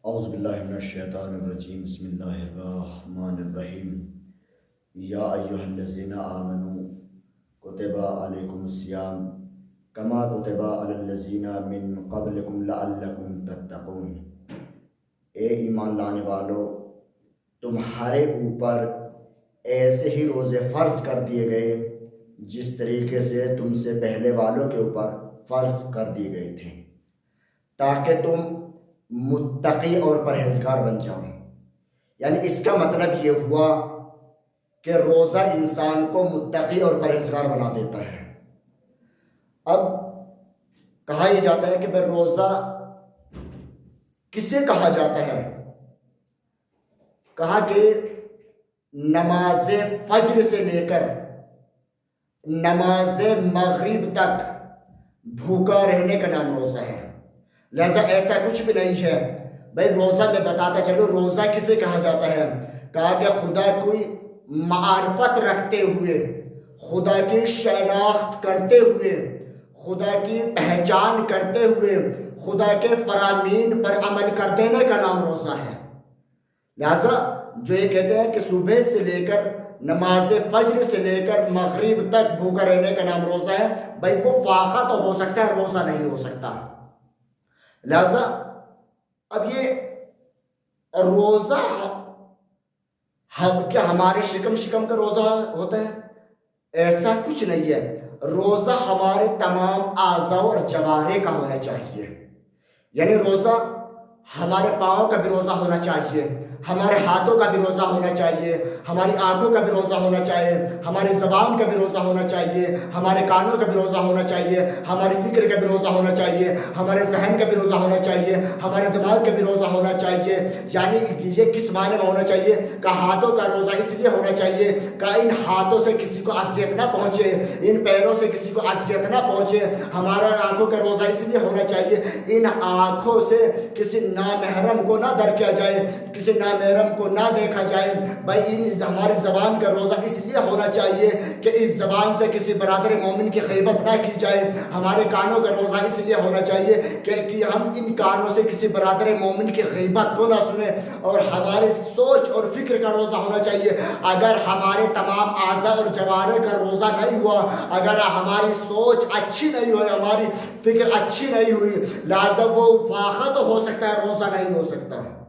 اعوذ باللہ من الشیطان الرجیم بسم اللہ الرحمن الرحیم یا ایہا الذین آمنوا کتب علیکم الصیام کما کتب علی الذین من قبلکم لعلکم تتقون۔ اے ایمان لانے والو، تمہارے اوپر ایسے ہی روزے فرض کر دیے گئے جس طریقے سے تم سے پہلے والوں کے اوپر فرض کر دیے گئے تھے، تاکہ تم متقی اور پرہیزگار بن جاؤ۔ یعنی اس کا مطلب یہ ہوا کہ روزہ انسان کو متقی اور پرہیزگار بنا دیتا ہے۔ اب کہا یہ جاتا ہے کہ بھئی روزہ کسے کہا جاتا ہے؟ کہا کہ نماز فجر سے لے کر نماز مغرب تک بھوکا رہنے کا نام روزہ ہے۔ لہذا ایسا کچھ بھی نہیں ہے۔ بھئی روزہ میں بتاتا چلو روزہ کسے کہا جاتا ہے؟ کہا کہ خدا کی معرفت رکھتے ہوئے، خدا کی شناخت کرتے ہوئے، خدا کی پہچان کرتے ہوئے، خدا کے فرامین پر عمل کر دینے کا نام روزہ ہے۔ لہذا جو یہ کہتے ہیں کہ صبح سے لے کر نماز فجر سے لے کر مغرب تک بھوکا رہنے کا نام روزہ ہے، بھئی وہ فاقہ تو ہو سکتا ہے، روزہ نہیں ہو سکتا۔ لہذا اب یہ روزہ کیا ہمارے شکم کا روزہ ہوتا ہے؟ ایسا کچھ نہیں ہے۔ روزہ ہمارے تمام اعضاء اور جوارح کا ہونا چاہیے۔ یعنی روزہ ہمارے پاؤں کا بھی روزہ ہونا چاہیے، ہمارے ہاتھوں کا بھی روزہ ہونا چاہیے، ہماری آنکھوں کا بھی روزہ ہونا چاہیے، ہماری زبان کا بھی روزہ ہونا چاہیے، ہمارے کانوں کا بھی روزہ ہونا چاہیے، ہماری فکر کا بھی روزہ ہونا چاہیے، ہمارے ذہن کا بھی روزہ ہونا چاہیے، ہمارے دماغ کا بھی روزہ ہونا چاہیے۔ یعنی یہ کس معنی میں ہونا چاہیے؟ کہ ہاتھوں کا روزہ اس لیے ہونا چاہیے کہ ان ہاتھوں سے کسی کو اذیت نہ پہنچے، ان پیروں سے کسی کو اذیت نہ پہنچے۔ ہمارا آنکھوں کا روزہ اس لیے ہونا چاہیے ان آنکھوں سے کسی نامحرم کو نہ در کیا جائے، کسی نامحرم کو نہ دیکھا جائے۔ بھائی ہماری زبان کا روزہ اس لیے ہونا چاہیے کہ اس زبان سے کسی برادر مومن کی غیبت نہ کی جائے۔ ہمارے کانوں کا روزہ اس لیے ہونا چاہیے کہ ہم ان کانوں سے کسی برادر مومن کی غیبت کو نہ سنیں۔ اور ہماری سوچ اور فکر کا روزہ ہونا چاہیے۔ اگر ہمارے تمام اعضاء اور جوارح کا روزہ نہیں ہوا، اگر ہماری سوچ اچھی نہیں ہوئی، ہماری فکر اچھی نہیں ہوئی، لہذا وہ فاقہ تو ہو سکتا ہے، روزہ نہیں ہو سکتا۔